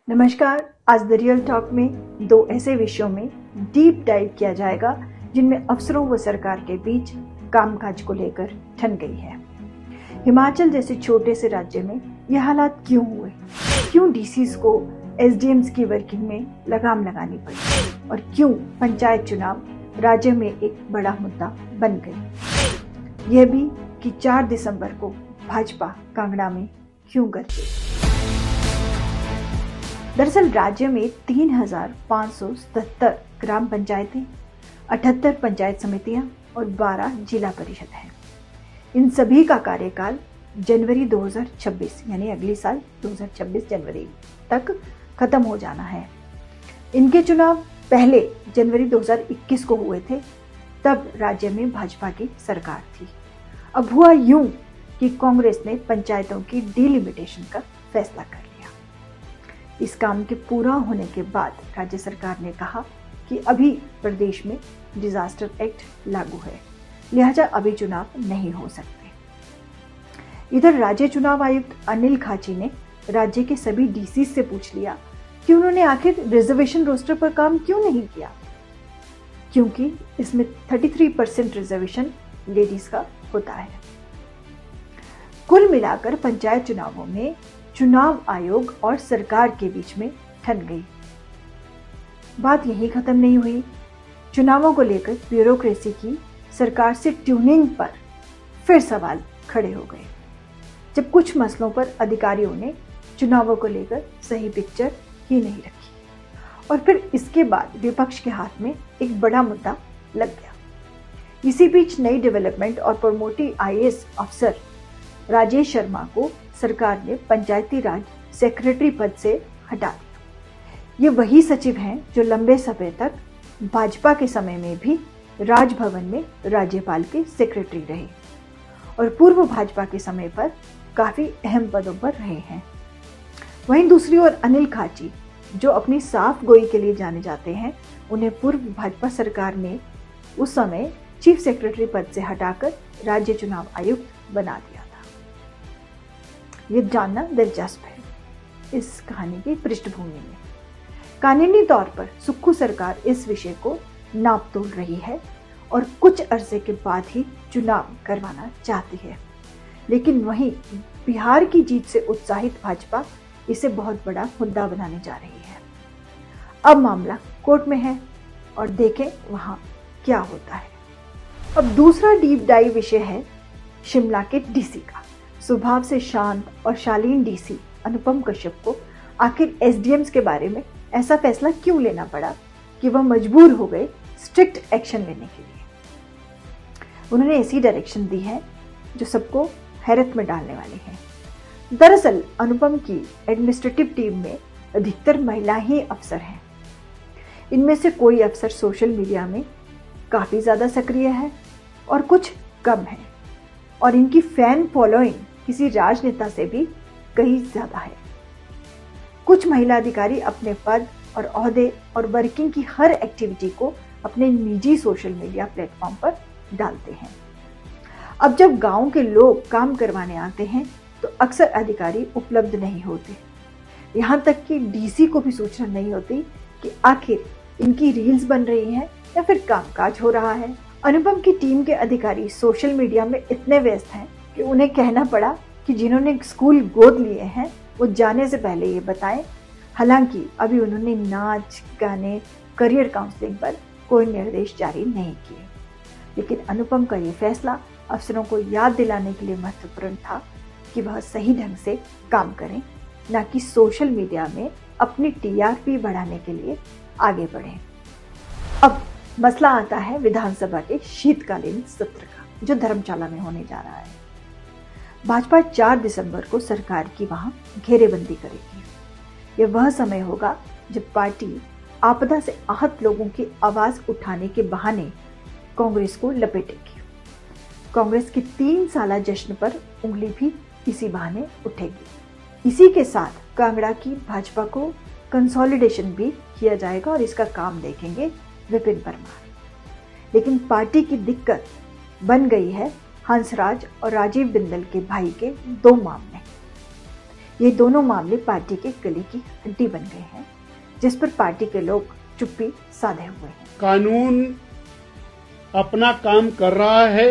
नमस्कार। आज the real talk में दो ऐसे विषयों में डीप डाइव किया जाएगा जिनमें अफसरों व सरकार के बीच कामकाज को लेकर ठन गई है। हिमाचल जैसे छोटे से राज्य में यह हालात क्यों हुए, क्यों डीसीज को एसडीएम्स की वर्किंग में लगाम लगानी पड़ी और क्यों पंचायत चुनाव राज्य में एक बड़ा मुद्दा बन गए। यह भी कि 4 दिसंबर को भाजपा कांगड़ा में क्यों गरजे। दरअसल राज्य में 3,577 ग्राम पंचायतें, 78 पंचायत समितियां और 12 जिला परिषद हैं। इन सभी का कार्यकाल जनवरी 2026 यानी अगले साल 2026 जनवरी तक खत्म हो जाना है। इनके चुनाव पहले जनवरी 2021 को हुए थे, तब राज्य में भाजपा की सरकार थी। अब हुआ यूं कि कांग्रेस ने पंचायतों की डिलिमिटेशन का फैसला कर लिया। इस काम के पूरा होने के बाद राज्य सरकार ने कहा कि अभी प्रदेश में डिजास्टर एक्ट लागू है, लिहाजा अभी चुनाव नहीं हो सकते। इधर राज्य चुनाव आयुक्त अनिल खाची ने राज्य के सभी डीसी से पूछ लिया कि उन्होंने आखिर रिजर्वेशन रोस्टर पर काम क्यों नहीं किया, क्योंकि इसमें 33% रिजर्वेशन लेडीज का होता है। कुल मिलाकर पंचायत चुनावों में चुनाव आयोग और सरकार के बीच में ठन गई। बात यही खत्म नहीं हुई। चुनावों को लेकर ब्यूरोक्रेसी की सरकार से ट्यूनिंग पर फिर सवाल खड़े हो गए, जब कुछ मसलों पर अधिकारियों ने चुनावों को लेकर सही पिक्चर ही नहीं रखी और फिर इसके बाद विपक्ष के हाथ में एक बड़ा मुद्दा लग गया। इसी बीच नई डेवलपमेंट और प्रमोटी आईएएस अफसर राजेश शर्मा को सरकार ने पंचायती राज सेक्रेटरी पद से हटा दिया। ये वही सचिव हैं जो लंबे समय तक भाजपा के समय में भी राजभवन में राज्यपाल के सेक्रेटरी रहे और पूर्व भाजपा के समय पर काफी अहम पदों पर रहे हैं। वहीं दूसरी ओर अनिल खाची, जो अपनी साफ गोई के लिए जाने जाते हैं, उन्हें पूर्व भाजपा सरकार ने उस समय चीफ सेक्रेटरी पद से हटाकर राज्य चुनाव आयुक्त बना दिया था। ये जानना दिलचस्प है। इस कहानी की पृष्ठभूमि में कानूनी तौर पर सुक्खू सरकार इस विषय को नाप तोल रही है और कुछ अरसे के बाद ही चुनाव करवाना चाहती है, लेकिन वहीं बिहार की जीत से उत्साहित भाजपा इसे बहुत बड़ा मुद्दा बनाने जा रही है। अब मामला कोर्ट में है और देखें वहां क्या होता है। अब दूसरा डीप डाइव विषय है शिमला के डीसी का। स्वभाव से शांत और शालीन डीसी अनुपम कश्यप को आखिर एसडीएम्स के बारे में ऐसा फैसला क्यों लेना पड़ा कि वह मजबूर हो गए स्ट्रिक्ट एक्शन लेने के लिए। उन्होंने ऐसी डायरेक्शन दी है जो सबको हैरत में डालने वाली है। दरअसल अनुपम की एडमिनिस्ट्रेटिव टीम में अधिकतर महिला ही अफसर हैं। इनमें से कोई अफसर सोशल मीडिया में काफी ज्यादा सक्रिय है और कुछ कम है, और इनकी फैन फॉलोइंग किसी राजनेता से भी कहीं ज्यादा है। कुछ महिला अधिकारी अपने पद और ओहदे और वर्किंग की हर एक्टिविटी को अपने निजी सोशल मीडिया प्लेटफॉर्म पर डालते हैं। अब जब गांव के लोग काम करवाने आते हैं तो अक्सर अधिकारी उपलब्ध नहीं होते। यहाँ तक कि डीसी को भी सूचना नहीं होती कि आखिर इनकी रील्स बन रही हैं या फिर कामकाज हो रहा है। अनुपम की टीम के अधिकारी सोशल मीडिया में इतने व्यस्त हैं कि उन्हें कहना पड़ा कि जिन्होंने स्कूल गोद लिए हैं वो जाने से पहले ये बताएं। हालांकि अभी उन्होंने नाच, गाने, करियर काउंसलिंग पर कोई निर्देश जारी नहीं किए, लेकिन अनुपम का ये फैसला अफसरों को याद दिलाने के लिए महत्वपूर्ण था कि वह सही ढंग से काम करें, न कि सोशल मीडिया में अपनी टीआरपी बढ़ाने के लिए आगे बढ़ें। अब मसला आता है विधानसभा के शीतकालीन सत्र का, जो धर्मशाला में होने जा रहा है। भाजपा 4 दिसंबर को सरकार की वहां घेरेबंदी करेगी। यह वह समय होगा जब पार्टी आपदा से आहत लोगों की आवाज उठाने के बहाने कांग्रेस को लपेटेगी। कांग्रेस के 3 साला जश्न पर उंगली भी इसी बहाने उठेगी। इसी के साथ कांगड़ा की भाजपा को कंसोलिडेशन भी किया जाएगा और इसका काम देखेंगे विपिन परमार। लेकिन पार्टी की दिक्कत बन गई है हंसराज और राजीव बिंदल के भाई के 2 मामले। ये दोनों मामले पार्टी के गले की हड्डी बन गए हैं, जिस पर पार्टी के लोग चुप्पी साधे हुए हैं। कानून अपना काम कर रहा है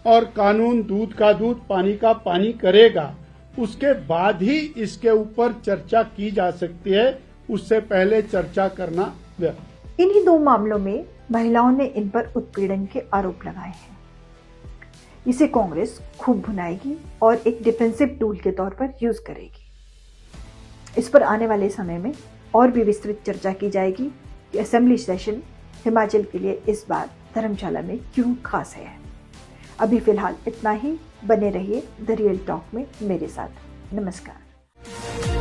और कानून दूध का दूध पानी का पानी करेगा, उसके बाद ही इसके ऊपर चर्चा की जा सकती है, उससे पहले चर्चा करना व्यर्थ। इन्हीं दो मामलों में महिलाओं ने इन पर उत्पीड़न के आरोप लगाए हैं। इसे कांग्रेस खूब भुनाएगी और एक डिफेंसिव टूल के तौर पर यूज करेगी। इस पर आने वाले समय में और भी विस्तृत चर्चा की जाएगी कि असेंबली सेशन हिमाचल के लिए इस बार धर्मशाला में क्यों खास है। अभी फिलहाल इतना ही। बने रहिए द रियल टॉक में मेरे साथ। नमस्कार।